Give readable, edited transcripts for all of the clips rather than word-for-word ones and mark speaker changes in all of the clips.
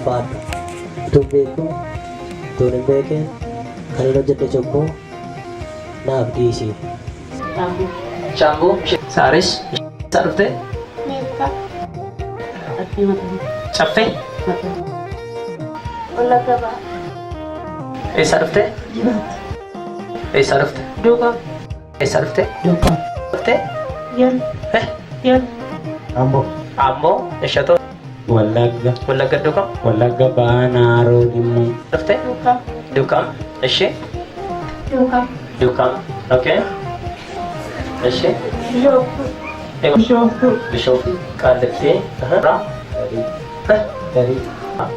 Speaker 1: ulfaadha. Utuu beeku, utuu hin beekin kan hin hojjette cubbuu naaf dhiisii.
Speaker 2: Shaambuu Saaris isaa dhufte caffee eessaa dhufte eessaa dhufte eessaa dhufte dhufte Amboo eessatoo Wallagga Dukam
Speaker 3: Wallagga Baanaaroo Dhimmu
Speaker 2: dhufte Dukam ishee Dukam okay ishee Bishoftu Qaallittii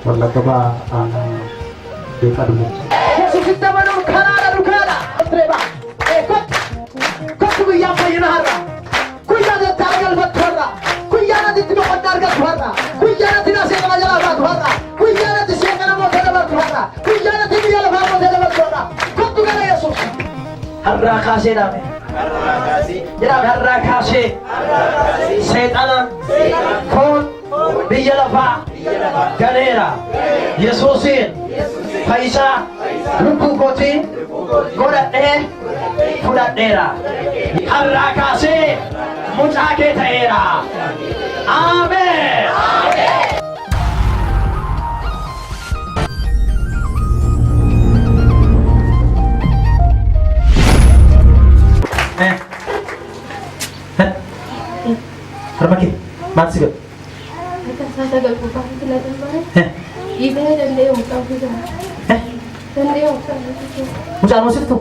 Speaker 3: Wallagga Baanaaroo Dhimmu
Speaker 4: Yesuusitti amanuun karaadha dhugaadha. Reeba kottu guyyaa fayyina har'a. Guyyaa dattaa galfattu har'a. Guyyaa natti itti boqonnaa argattu har'a. Guyyaa natti naasee kana jalaa baatu har'a. Guyyaa natti seeqana mootee dabartu har'a. Guyyaa natti biyya lafaa mootee dabartu har'a. Kottu gara Yesuus. Har'aa kaasee dhaame. Jedhame har'aa kaasee. Seexana foon biyya lafaa galeera. Yesuusiin fayyisaa lubbuu kootii godhadhee fudhadheera. Har'aa kaasee mucaa kee ta'eera. Ameen.
Speaker 1: Harmaki maal si godhe? Mucaan hoosiftu?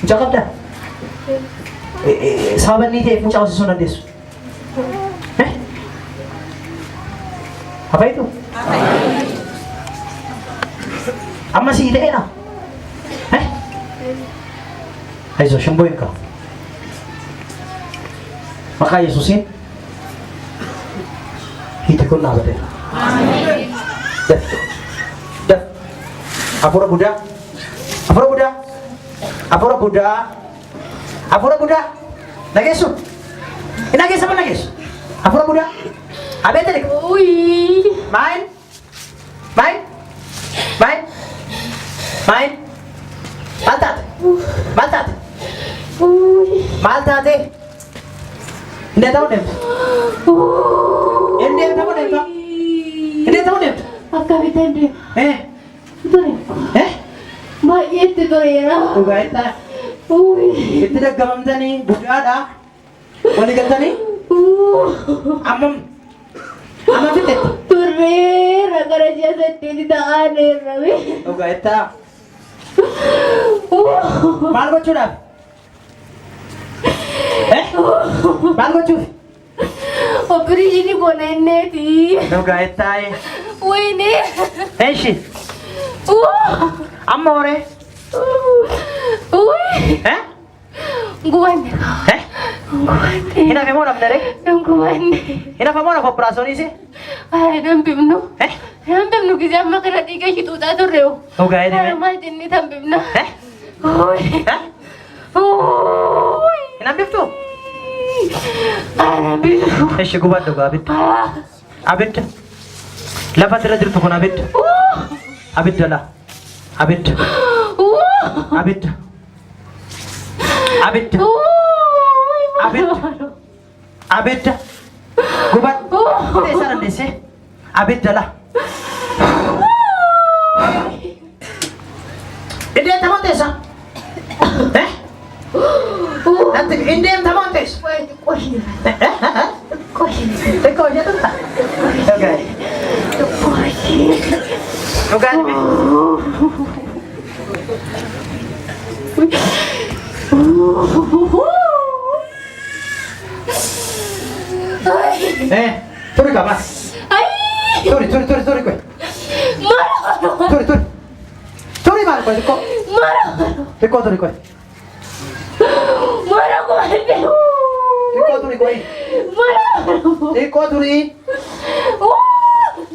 Speaker 1: Mucaa qabdaa? Sababa inni ta'eef mucaa hoosisuu hin dandeessu? Hafaytu? Amma sii ta'eedha? Haizoo shimboo hin qabu. Maqaa Yesuusiin hiiti kun dhaabateera. Hafuura Budaa, hafuura Budaa, hafuura Budaa, hafuura Budaa. Nageessu? Hin nageessa ma nageessu? Hafuura Budaa. Abeete dik. Maal? Maal? Maal? Maal? Maal taate? Maal taate? Maal taate? Inni ta'uu deemta. Inni ta'uu deemta. Inni ta'uu deemta.
Speaker 5: Akkamitti deema? Baay'eetti toleera.
Speaker 1: Dhugaa itti itti daggamamtanii budaadha. Walii galtanii ammam fixetti.
Speaker 5: Turreera gara ji'a 8 ta'aneerra.
Speaker 1: Dhugaa itti maal gochuudhaaf? Maal gochuuf?
Speaker 5: Opereeshinii goona inneeti.
Speaker 1: Dhugaa itti
Speaker 5: Wayne.
Speaker 1: Eeshi amma horee
Speaker 5: Gubanne.
Speaker 1: hin hafe moo nafne ree?
Speaker 5: Gubanne.
Speaker 1: Hin hafe moo nafa operaasyooniisi?
Speaker 5: Nan bifnu. Nan bifnu gisee amma kana dhiiga shixuuxaa turreewu.
Speaker 1: Dhugaa edeme.
Speaker 5: Maal inni tan bifna.
Speaker 1: Hin hambiftu?
Speaker 5: Nan bifnu.
Speaker 1: Eeshi gubadhu gaa abidda. Abidda. Lafa asirra jirtu kun abidda. Abidda la. Abidda. Abidda. Abidda. Abidda. Abidda. Gubadhu. Teessa dandeessee. Abidda la. Indeemta moo teessa? Indeemta moo teessa? Xiqqoo jedhamta? Okay. Dhugaan mi? Turi kama. Turi koy. Turi mal koy ko. Iko turi koy. Iko turi koy. Iko turi.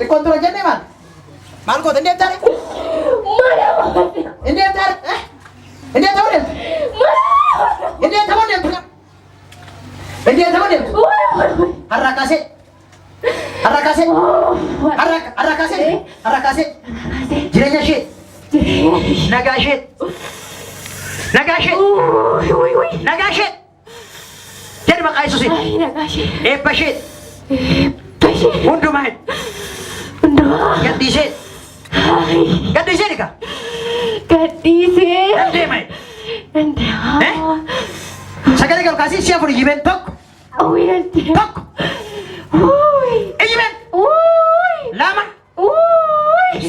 Speaker 1: Iko turi jenne man. Mal ko tende tare. Inde tare. Inde tawde. Inde tawde. Inde tawde. Harra kase. Arrakase. Jireenya ishee. Nagaa ishee. Nagaa ishee. Jedhi maqaa Yesuusiin. Eebba ishee. Hundumaa hin. Gadhiisee. Gadhiisee dhiqa.
Speaker 5: Gadhiisee.
Speaker 1: Dandeema hin. Sagalee galkaasii si'a furii jibeen tokko. Tokko. Ijibeen. Lama.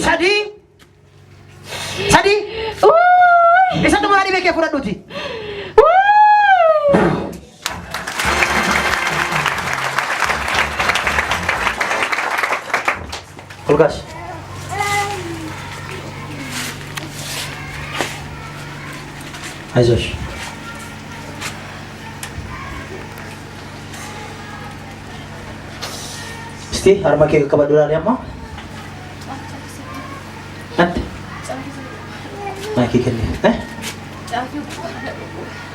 Speaker 1: Sadii. Isa tumaa dhibee kee fudhadhuuti. Olgaas. Aizosh. Isti harma kee qabadhu laali amma. Nanti. Maiki kenni.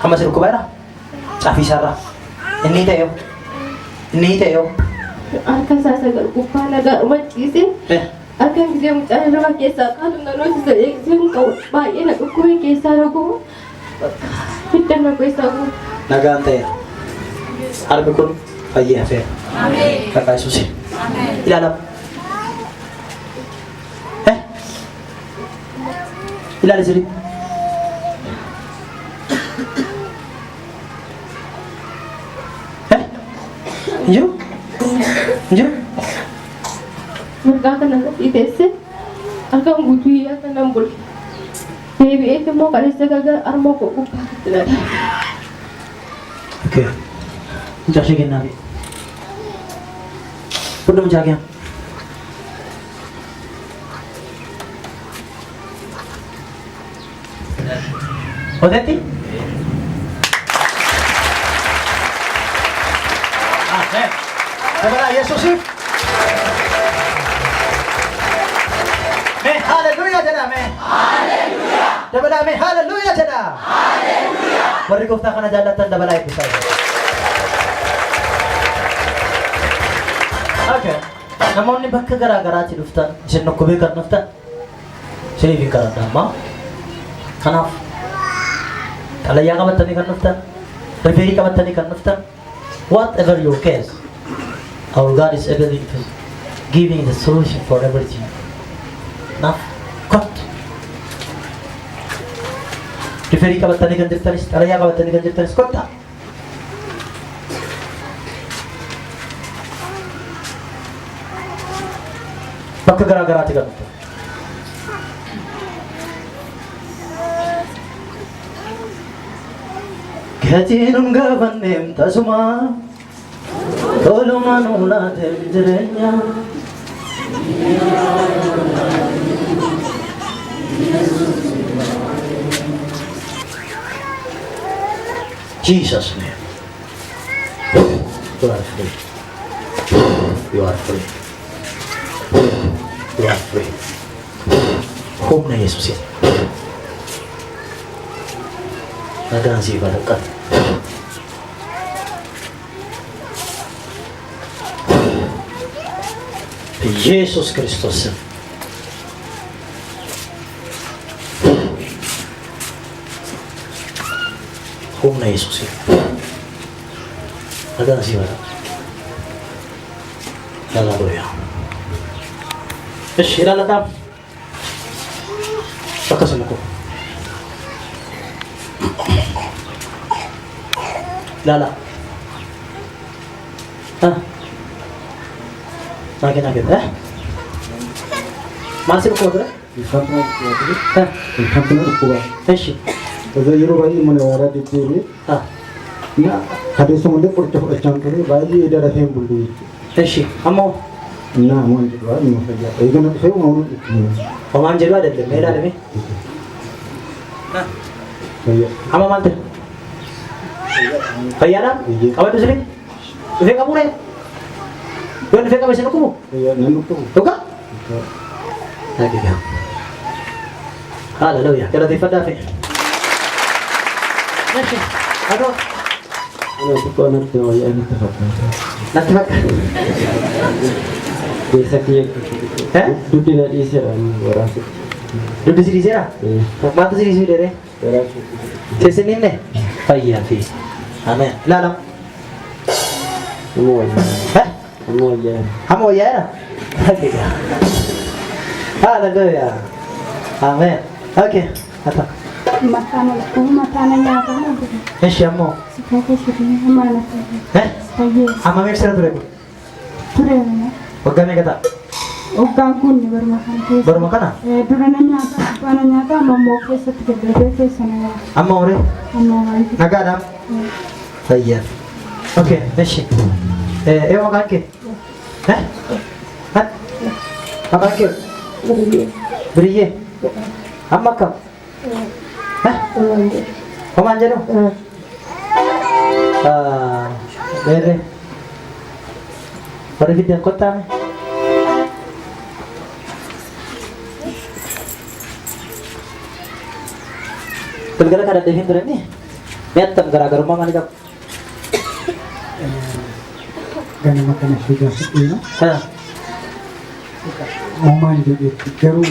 Speaker 1: Amma siru kubara. Cafi sarra. Inni ta'e.
Speaker 5: Harka isaa sagal gubbaa nagaa machiise. Akka gisee mucaan irraa keessaa qaatu naannoo isa eegsisun qabu baay'ee na dhukkubee keessaa dhaguu. Hidda na keessaa qabu.
Speaker 1: Nagaan ta'e. Harbi kun fayyee hafeera. Maqaa Yesuusiin. Ilaalam. Ilaali sirrii. Injiru?
Speaker 5: Mereka akan nanti diteset, akan butuh akan nambul. Baby itu mau kali segagal armo kok upah tidak.
Speaker 1: Oke. Jasihin nabi. Penuh menjaga. Odeti? Kepada Yesus. Haleluya jeda me. Haleluya. Dabala me haleluya jeda. Haleluya. Warri gooftaa kana jaallatan dabalaa eebbisaa. Okay. Namoonni bakka garaa garaatti dhuftan isin dhukkubee kan dhuftan isiniif hin kadhadha amma. Kanaaf xalayyaa qabattanii kan dhuftan rifeerii qabattanii kan dhuftan whatever your case, our God is able to giving the solution for everything. Naaf kot rifeerii qabattanii kan jirtanis xalayyaa qabattanii kan jirtanis kotta. Bakka garaa garaatti kan dhuftan. Gatiin gaafanneen tasuma tolumaan ulaateen jireenya. Jesus name. You are free. You are free. You are free. Humna Yesusin. Nagaan siif dekat. Yesus Kristus. Humna Yesusin. Nagaan siif dekat. Haleluya. Ish, ilalatap. Pagkasan ako. Lala. Makin masih berkuat Eshi.
Speaker 3: Yero bayi mana wara di TV. Na hadis semuanya percaya cangkiri bayi ada yang bulu.
Speaker 1: Eshi. Amo.
Speaker 3: Na mau juga ini saja. Ini kan saya mau itu.
Speaker 1: Paman juga ada deh, merah deh.
Speaker 3: Saya.
Speaker 1: Amo mantel. Payana? Kamu itu sini? Itu kamu nih? Bukan itu kamu sini kamu?
Speaker 3: Iya, nanu tuh.
Speaker 1: Tuka? Lagi ya. Haleluya. Kita tifadafi. Nanti. Aduh.
Speaker 3: Ano si Connor to ya ini terus.
Speaker 1: Nagkak.
Speaker 3: Biasa dia.
Speaker 1: Eh?
Speaker 3: Duduk di sini orang sih.
Speaker 1: Duduk sini sira. Mata sini sini dere.
Speaker 3: Orang sih.
Speaker 1: Sini ne. Fayya fi. Amen. Lalam.
Speaker 3: Semua ya.
Speaker 1: Hah?
Speaker 3: Semua ya.
Speaker 1: Hamo ya. Oke. Ada ya. Amen. Oke. Apa?
Speaker 5: matana nyata na gudu
Speaker 1: Eshiamo.
Speaker 5: sikake shiri amana
Speaker 1: Eh?
Speaker 5: aye
Speaker 1: Ama mixer tureko.
Speaker 5: turena
Speaker 1: Wagame kata.
Speaker 5: ogagun ni baru makan ke
Speaker 1: Baru makan ah?
Speaker 5: durana nyata pana nyata mammo ke satte bebe ke sana
Speaker 1: Amma ore.
Speaker 5: amma ngai
Speaker 1: Nagada. Fayya. Oke, eshi. Makan ke? Eh? Hah? Makan ke? Beriye. Amma kam. Hah? Pemanja dong? Bere. Pada video kota nih. Gara-gara kada devin tuh nih. Metem gara-gara rumah nih kap.
Speaker 3: Gana makan sudah sekian.
Speaker 1: Hah?
Speaker 3: Mama jadi baru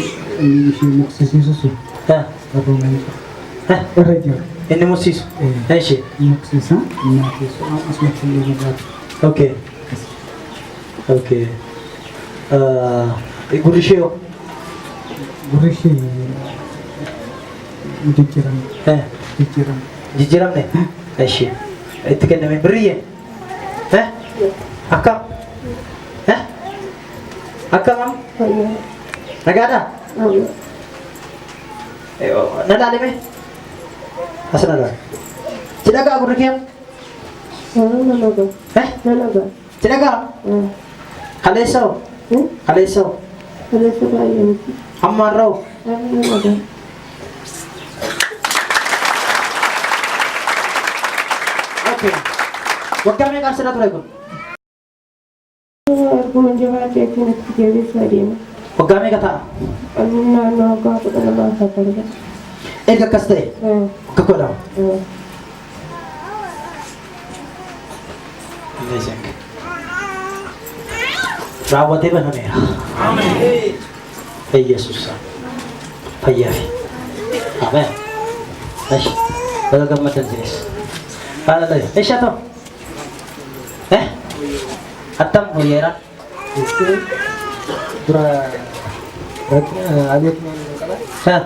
Speaker 3: ini si muksisi susu.
Speaker 1: Hah?
Speaker 3: Apa main?
Speaker 1: Hah?
Speaker 3: Radio.
Speaker 1: Ini musis. Eshi.
Speaker 3: Muksisa, muksisa, asmat sendiri buat.
Speaker 1: Oke. Oke. Gurisheo.
Speaker 3: Gurisi dikiran, dikiran.
Speaker 1: Jijiram nih. Eshi. Itu kan namanya beri ya? Akam. Akam am? Naga ada? Nada ada me? Asa nada? Cidaga aku rekiam? Cidaga? Kaleso? Kaleso? Ammar raw? Oke. Wag kami kasi na tuloy ko.
Speaker 5: aku menjawab dia kena tiga hari
Speaker 1: Wag kami kata.
Speaker 5: no aku tak nak bahasa tadi
Speaker 1: Kaste. Kako daw? Amazing. Rawat ba na niya? Amen. Ay Jesus. Payafi. Amen. Ay. Talagang jenis. Para tayo. Siya to. Atam huyera.
Speaker 3: Itu pura ayat mana?
Speaker 1: Ha.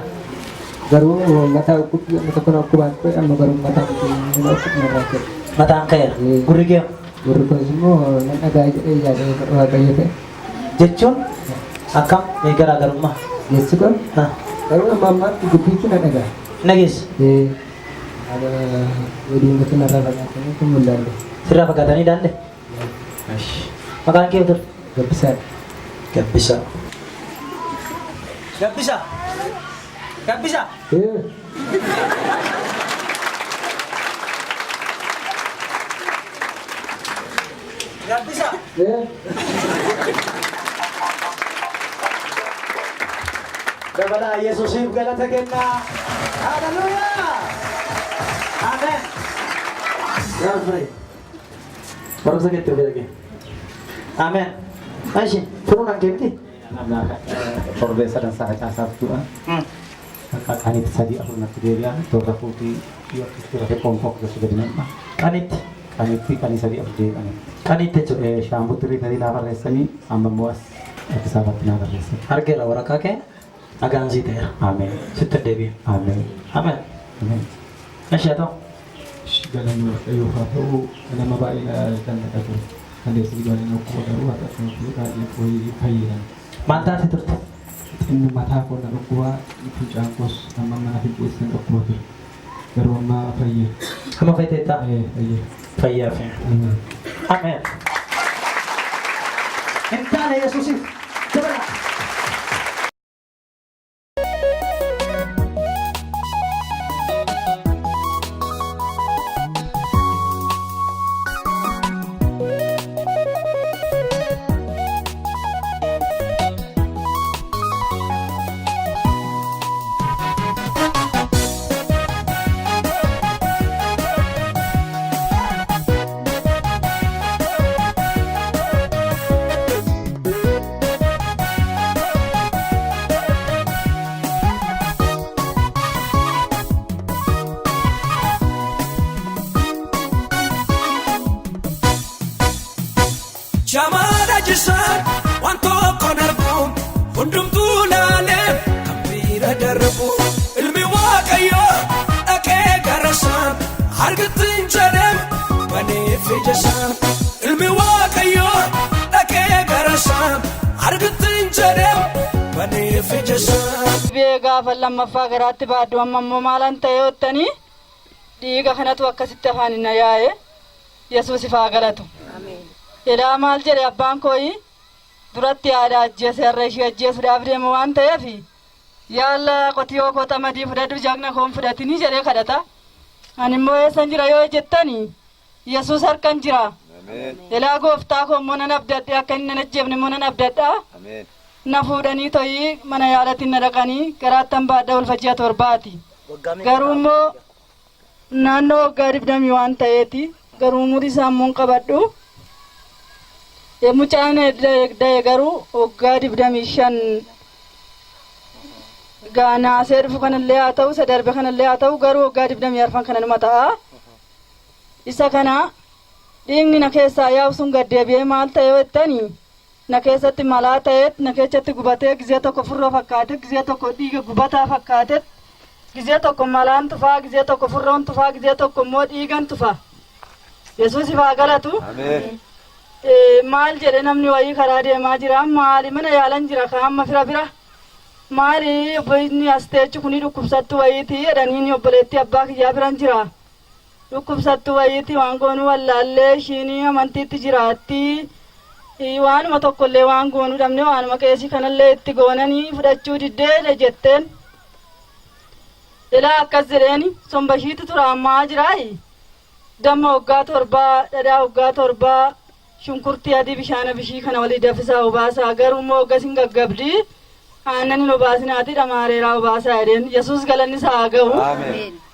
Speaker 3: Baru mata aku kena aku bantu, baru mata aku nak.
Speaker 1: Mata angker. Gurigyo.
Speaker 3: Baru semua nak ada ada ya.
Speaker 1: Jechun. Akam may gara-gara rumah.
Speaker 3: Yes kan?
Speaker 1: Ha.
Speaker 3: Baru mama tu bikin ada.
Speaker 1: Nagis.
Speaker 3: Ada jadi mungkin ada banyak itu mudah.
Speaker 1: Sira pagkatani dande. Ash. Makan kayo to.
Speaker 3: Gak bisa.
Speaker 1: Gak bisa. Gak bisa. Gak bisa. Gak bisa. Kepada Yesus segala tegena. Haleluya. Amen. Jangan free. Baru sakit tuh lagi. Amen. Aisyah, turun angkat ni.
Speaker 3: Profesor dan sahaja Sabtu kami tadi aku nak dia tu aku di dia kira kelompok sudah dinama
Speaker 1: Kanit.
Speaker 3: kami tadi aku di
Speaker 1: Kanit tu.
Speaker 3: Syambu teri tadi nalar resani amba muas sahabat nalar resani
Speaker 1: Harga lah orang kakek. Agang sih teh.
Speaker 3: amin
Speaker 1: Sudah Dewi.
Speaker 3: amin
Speaker 1: Amen.
Speaker 3: amin
Speaker 1: Aisyah tu.
Speaker 3: dalam ayo aku nama baik dan kata ada sebuah yang aku baru atau aku tadi aku kajian
Speaker 1: Mantap itu.
Speaker 3: ini mata aku nak kuat itu jangkos nama mana itu sen aku tu berwarna apa ya
Speaker 1: Kamu kaya tak?
Speaker 3: iya
Speaker 1: Kaya ya. Amen. Entah Yesus. Coba.
Speaker 6: beegaa fallammaffaa garaatti baaduu amma maalan ta'e ottanii dhiiga kanatu akkasitti afaan hin yaa'e Yesuus ifaa galatu. Ilaa maal jedhe abbaan kooyi duratti yaada ajjeese har'a ishee ajjeesuudhaaf deemu waan ta'eef yaala qotiyoo koo xamadii fudhadhu jagna koon fudhatinii jedhee kadhata. Ani immoo eessan jira yoo jettani Yesuus harkan jira. Ilaa gooftaa koo immoo nan abdadhe akka inni nan ajjeefne immoo nan abdadha. Na fuudhanii to'ii mana yaalatiin na dhaqanii garaattan baadhaa ulfajjii torbaati. Garuu immoo naannoo waggaa 20 waan ta'eeti garuu umurii isaa immoo qabadhu. Mucaan da'e garuu waggaa 25 gaanaasee dhufu kanallee haa ta'u isa darbe kanallee haa ta'u garuu waggaa 24 kana numa ta'a. Isa kana dhiigni na keessaa yaa'u sun gad deebi'ee maal ta'e jettanii na keessatti malaa ta'eet na keessatti gubatee gizee tokko furroo fakkaate gizee tokko dhiiga gubataa fakkaate gizee tokko malaan tufaa gizee tokko furroon tufaa gizee tokko immoo dhiigan tufa. Yesuus ifaa galatu. Maal jedhe namni wayii karaa deemaa jira maali mana yaalan jira ka amma fira maali obboleettii asteechi kuni dhukkubsattu wayiiti jedhanii obboleettii abbaa kiyyaa biran jira. Dhukkubsattu wayiiti waan goonu wallaallee ishiin amantiitti jiraatti. Waanuma tokkollee waan goonuu dhabne waanuma qeesii kanallee itti goonanii fudhachuu diddee jetteen. Ilaa akkas jedheeni sombashiitu tura ammaa jiraayi. Damma waggaa 7 dhadhaa waggaa 7 shunkurtii adii bishaana bishii kana walii daffisaa obaasaa garuu immoo waggas hin gaggabdi. Aannan hin obaasinaati dhamaareeraa obaasaa jedheen Yesuus galanni isaa haa ga'u.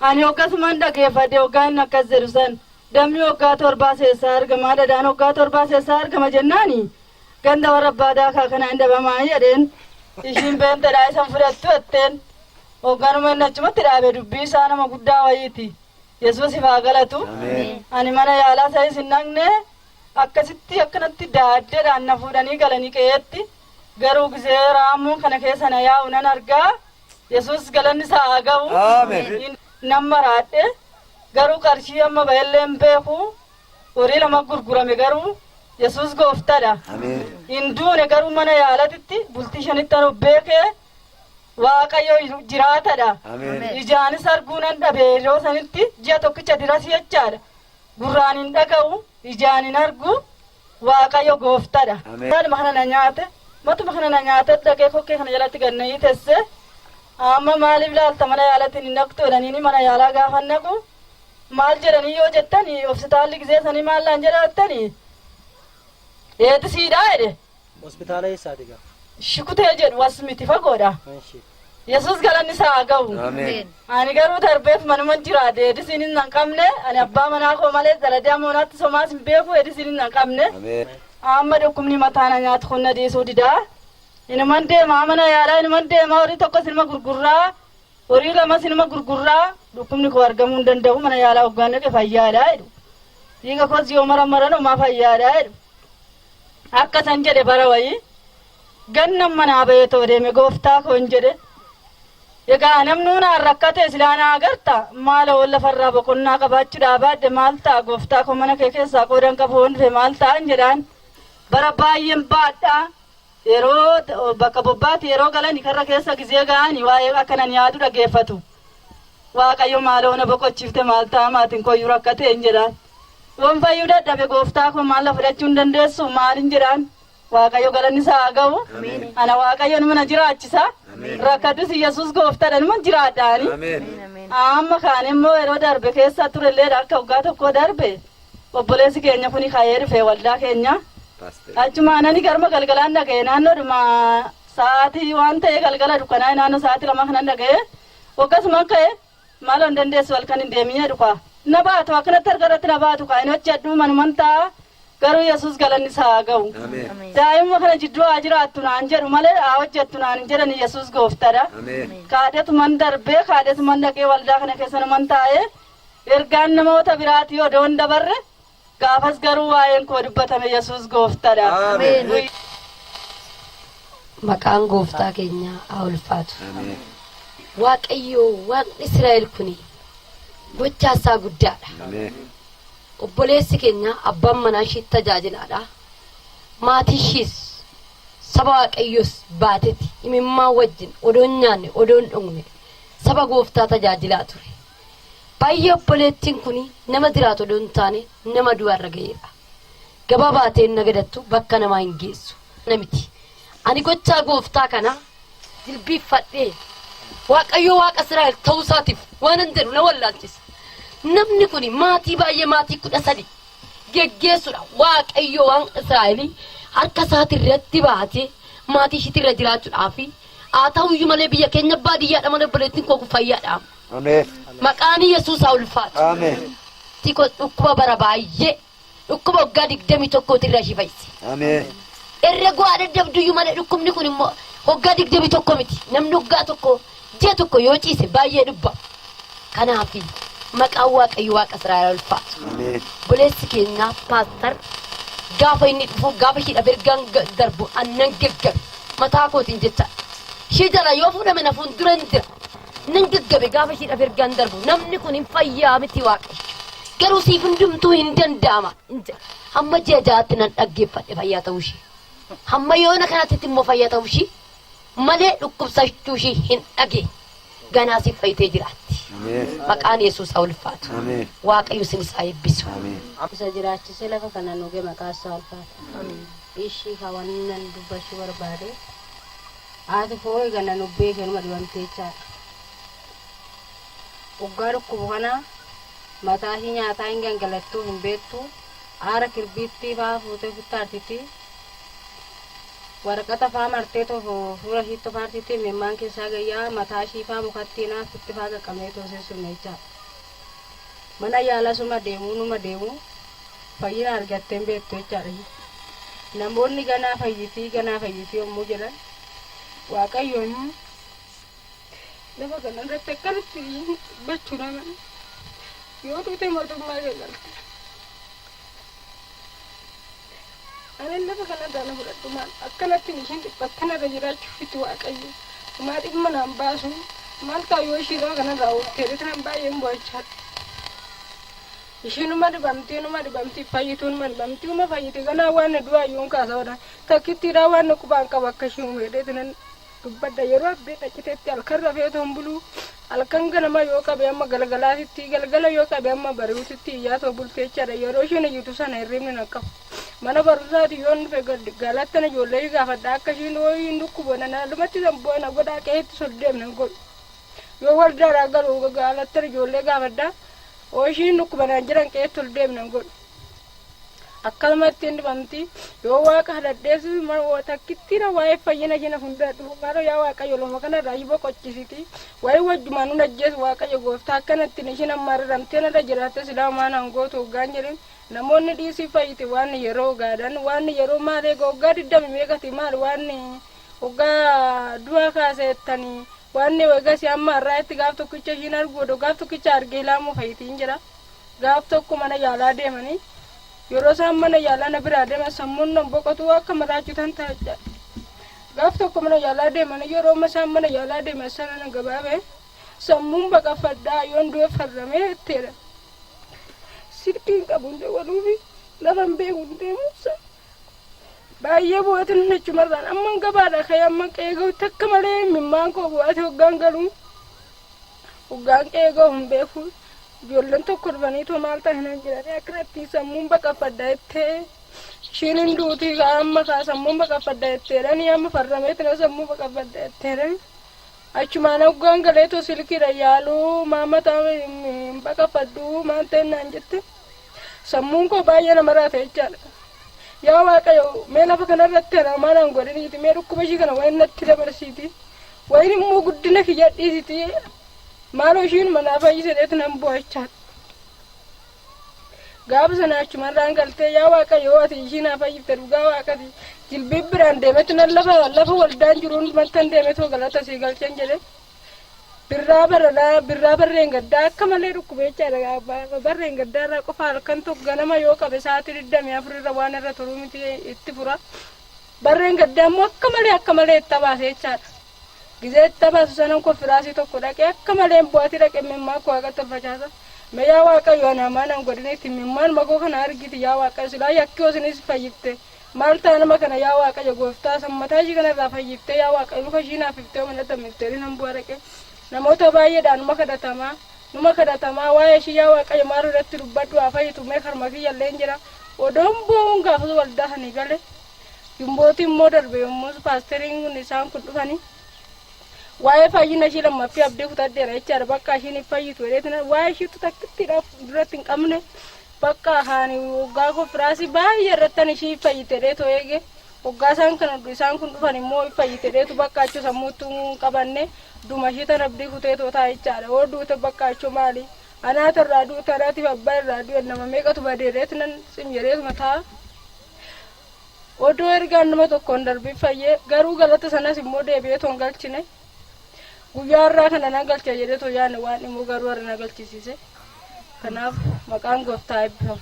Speaker 6: Ani waggasuma dhageeffadhe waggaa inni akkas jedhu san. Dammi waggaa 7 keessaa argama dhadhaan waggaa 7 keessaa argama jennaani ganda warra abbaa daakaa kana hin dhabamaa jedheen ishiin beentedhaa isan fudhattu jetteen hogganuma inni achumatti dhaabe dubbii isaa nama guddaa wayiiti. Yesuus ifaa galatu. Ani mana yaalaa sa'is hin dhaqne akkasitti akkanatti daaddeedhaan na fuudhanii galanii qe'eetti garuu gizee raammuun kana keessa na yaa'u nan argaa Yesuus galanni isaa haa ga'u. Nan maraadhe. Garuu qarshii amma baay'een beeku horii lama gurgurame garuu Yesuus gooftadha. Hin duune garuu mana yaalatitti bultii 5 beekee Waaqayyo jiraatadha. Ijaanis arguu nan dhabe yeroo sanitti ji'a tokkicha dirasi jechaadha. Gurraan hin dhaga'u ijaan hin argu Waaqayyo gooftadha. Matuma kana na nyaate matuma kana na nyaate dhaqee kokkee kana jalatti gannayii teesse amma maaliif laalta mana yaalatiin hin dhaqxu jedhanii mana yaalaa gaafa naqu. Maal jedhanii yoo jettanii hospitaalli gizee sanii maal laan jedhattanii eettisiidhaa jedhe.
Speaker 1: Hospitaala eessaati gaa?
Speaker 6: Shukutee jedhu was miti fagoodha. Yesuus galanni isaa haa ga'u. Ani garuu darbeef manuma jira eedisiin hin qabne ani abbaa manaa koo malee daladaa moonaatti somaas hin beeku eedisiin hin qabne. Amma dhukkubni mataana nyaatu kun na dhiisuu didaa. Inuman deemaa mana yaalaa inuman deemaa horii tokko sinima gurgurraa. Horii lama sinima gurgurraa dhukkubni koo argamuu hin danda'u mana yaalaa hoggaan dhaqe fayyaadhaa jedhu. Dhiiga koos yoo maran homaa fayyaadhaa jedhu. Akka san jedhe bara wayii gannan manaa beetoo deeme gooftaa koon jedhe. Egaa namni naan rakkate silaanaa agarta maala wal lafarraa boqonnaa qabaachuudhaa baadde maal ta'a gooftaa koo mana kee keessaa qoodan qabuun dhufe maal ta'an jedhaan bara baay'een baadhaa. Yeroo bakka bobbaatti yeroo galanii karra keessa gizee ga'anii waa'ee akkanan yaadu dhageeffatu. Waaqayyo maaloo na boqochiifte maal ta'a maatiin kooyyuu rakkate hin jedhaan. Yoon fayyuu dadhabe gooftaa koo maal fudhachuu hin dandeessu maal hin jedhaan. Waaqayyo galanni isaa haa ga'u. Ana Waaqayyo nama na jiraachisa. Rakkadus Yesuus gooftaadha nama jiraadhaani. Amma kaan immoo yeroo darbe keessa turellee akka waggaa tokko darbe obboleessi keenya kuni ka'ee dhufe waldaa keenya. Achuma nani garma galgalaan dhaga'e naannoodhuma sa'aatii waan ta'e galgala dukkanaa naannoo sa'aatii 2 kanan dhaga'e akkasuma ka'e maal hin dandeessu halkan hin deemine dhufa. Na baatu akkanatti argarratti na baatu kaa inni hojjedhu manuman ta'a garuu Yesuus galanni isaa haa ga'u. Daa'imuma kana jidduu haa jiraattu naan jedhu malee haa hojjettu naan hin jedhani Yesuus gooftadha. Kaadhetuman darbee kaadhetuman dhaqee waldaa kana keessa naman taa'e ergaan namoota biraati yoo doon dabarre gaafas garuu waa'een koo dubbatame Yesuus gooftadha.
Speaker 7: Maqaan gooftaa keenyaa haa ulfaatu. Waaqayyo waaqni Israa'el kuni gochaa isaa guddaadha. Obboleessi keenya abbaan manaa ishee tajaajilaadha. Maatii ishees saba waaqayyoos baateti imimmaa wajjin odoon nyaanne odoon dhugne saba gooftaa tajaajilaa ture. Baay'ee obboleettiin kuni nama jiraatu odoon taane nama du'arra ga'eera. Gabaa baateen nagadattu bakka namaa hin geessu namiti. Ani gochaa gooftaa kana jilbiiffadhee waaqayyo waaqa Israa'el ta'uu isaatiif waan hin jedhu na wallaalchisa. Namni kuni maatii baay'ee maatii 13 geggeessuudha. Waaqayyo waan Israa'el harka isaati irratti baatee maatii ishiitti irra jiraachuudhaaf haa ta'uyyuu malee biyya keenya baadiyyaadha malee obboleettiin koo fayyaadha.
Speaker 8: Ameen.
Speaker 7: Maqaan Yesuus haa ulfaatu.
Speaker 8: Ameen.
Speaker 7: Tiko dhukkuba bara baay'ee dhukkuba waggaa 21 irraa ishii fayyise.
Speaker 8: Ameen.
Speaker 7: Irra go'aa dadhabduyyuu malee dhukkubni kun immoo waggaa 21 miti. Namni waggaa tokko ji'a tokko yoo ciise baay'ee dhubba. Kanaaf maqaan waaqayyo waaqa Israa'el ulfaatu.
Speaker 8: Ameen.
Speaker 7: Buleessi keenya paastar gaafa inni dhufu gaafa hidha bergaan darbu annan geggabe mataa kootiin jecha. Shii jala yoo fuudhame na fuuldura hin jira. Nan geggabe gaafa hidha bergaan darbu namni kun hin fayyaa miti waaqayyo. Garuu siif hundumtuu hin danda'ama. Hamma ji'a ja'aatti nan dhaggeeffadhe fayyaa ta'uu ishee. Hamma yoona kanatti immoo fayyaa ta'uu ishee malee dhukkubsachuu ishee hin dhageenye. Ganaa siif fayyitee jiraatti. Maqaan Yesuus haa ulfaatu. Waaqayyo isin isaa eebbisu.
Speaker 9: Isa jiraachisee lafa kana nuugee maqaa isaa ulfaatu. Ishii hawwannan dubbachuu barbaade. Haati foo'ee gana nubbee kenuma dibamtee jechaadha. Waggaa dhukkubu kana mataa ishii nyaataa hin gangalattuu hin beektu. Aara kirbiitti faa fuutee futtaartitti. Waraqata faa martee fuula ishiitti faartitti mimmaan keessaa gayyaa mataa ishii faa mukatti naaf itti faa qaqqabee toosee sunna jechaadha. Mana yaala suma deemu fayyina argattee hin beektu jechaadha. Namoonni ganaa fayyitii yommuu jedhan waaqayyoon lafa kanarratti akkanatti dubbachuu nama yoo tuute mootummaa eegalte. Ani lafa kanarraa na fudhadhu maal akkanatti ishiin dhiphattanarra jiraachuuf itti waaqayyo maa dhimma naan baasu maal taayoo ishii lafa kanarraa ooltee kan baay'een bo'achaadha. Ishiinuma dibamtii fayyituunuma dibamtiuma fayyite ganaa waan du'aa yoon kaasawadha takkittiidhaa waan qubaan qaba akka ishiin weedheeti nan dubbadda yeroo abbee dhacciteetti halkan rafee tombuluu halkan ganama yoo qabe amma galgalaatitti galgala yoo qabe amma bari'uutitti iyyaa too bulteechaadha yeroo ishiin iyyitu sana hirribni na qabu. Mana barumsaati yoon dhufe gaalattana ijoollee gaafadha akka ishiin hin dhukkuboona naalumatti samboona godhaa qeetti soldeemna godhu yoo waldaadhaa galuu gaalattana ijoollee gaafadha ishiin dhukkubanaan jiran qeetti soldeemna godhu akkanumatti hin dibamti yoo waaqa hadhadheessu takkittiina waa'ee fayyina ishina hundadhu maaloo yaa waaqayyo loma kanarraa ishii boqochisiti waa'ee wajjumaan nun ajjeesu waaqayyo gooftaa akkanattiin ishiin ammaarramtee narra jiraatte silaa maanaan gootu hoggaan jedhin namoonni dhiisii fayyite waan yeroo gaadhan waan yeroo maalee hoggaa 20 meeqati maal waan hoggaa du'a kaaseettanii waan wagasi amma irraa itti gaaf tokkicha ishiin arguudhu gaaf tokkicha argee laamoo fayyitiin jira gaaf tokko mana yaalaa deemanii yeroo isaan mana yaalaa na biraa deeman sammuun nan boqotu akka maraachuutan ta'a gaaf tokko mana yaalaa deemanii yeroo isaan mana yaalaa deeman sana na gabaabee sammuun baqafadhaa yoon du'e farramee itteedha. Sirkiin qabuun waluufi lafan beekuun deemuusa baay'ee bu'aatiin nachumarraan amman gabaadha ka'ee amman qeega'u takka malee mimmaan koo bu'aate hoggaan galuu hoggaan qeega'u hin beeku ijoolleen tokko dhufaniitoo maal ta'e hin jedhanii akkanatti sammuun baqafadhaa jettee ishiin hin duutii amma kaa sammuun baqafadhaa jetteedhanii amma farrameetina sammuu baqafadhaa jetteedhanii achumaan hoggaan galeetoo silkiidha yaaluu maamataa hin baqafadhuu maal ta'e naan jette sammuun koo baay'ee nama raate jechaadha. Yaa waaqayyo mee lafa kanarratti maanaan godhiniiti mee dhukkuba ishii kana wayin natti dabarsiiti wayin immoo guddina kiyya dhiisiti maaloo ishiin manaa fayyiseedheeti nan bo'achaadha. Gaafa sana achumarraan galtee yaa waaqayyo ati ishii naa fayyifte dhugaa waaqati jilbii biraan deemetu nan lafa waldaan jiruun mantan deemetoo galata sii galchan jedhe birraa barreen gaddaa akka malee dhukkubeechaadha barreen gaddaarraa qofa halkan tokko ganama yoo qabe sa'aatii 24 irra waan irra turuu miti itti fura barreen gaddaa immoo akka malee itti baase jechaadha gizee itti baasu sanan koo firaasii tokko dhaqee akka malee bu'aatii dhaqee mimmaa koo waaqatti facaasa mee yaa waaqayyo namaa nan godhineetti mimmaan magoo kana argiti yaa waaqayyo silaa yakkii isinis fayyifte Maalta nama kana yaa Waaqayyo gooftaa sammataa ishii kanarraa fayyiftee yaa Waaqayyo luka ishii naaf iftee mana dammiftee nan bu'aa dhaqee namoota baay'eedhaan numa kadhatamaa waa'ee ishii yaa Waaqayyo maal irratti dubbadhu haa fayyitu mee karma kiyyallee jira odoon bu'uun gaafa waldaa sanii gale gimbootii immoo darbe yommuu paasteriin kun isaan kun dhufanii waa'ee fayyina ishii lammaffii abdii kutadheera jechaadha bakka ishiin fayyitu jedheetina waa'ee ishiitu takkittiidhaaf duratti hin qabne bakka haani waggaa koopiraasii baay'ee irrattan ishii fayyitedheetu eege waggaa isaan kun dhufan immoo fayyitedheetu bakka achuu sammuutti qabanne duma ishii tan abdii kuteetoo taa jechaadha oo duute bakka achuu maali anaata irraa duute anaatiif abbaa irraa du'e nama meeqatu badeereetu nan simyereetu mataa odoo ergaan nama tokkoon darbii fayyee garuu galata sanas immoo deebi'ee toon galchine guyyaa irraa kana nan galcha jedhee too yaanne waan immoo garuu har'a na galchisiise kanaaf maqaan gooftaa eebbifamu.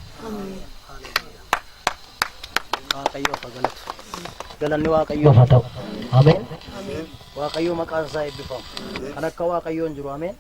Speaker 1: Waaqayyoof haa galatu. Galanni Waaqayyoof haa ta'u. Ameen. Waaqayyoo maqaan isaa eebbifamu. Kan akka Waaqayyoon jiru ameen.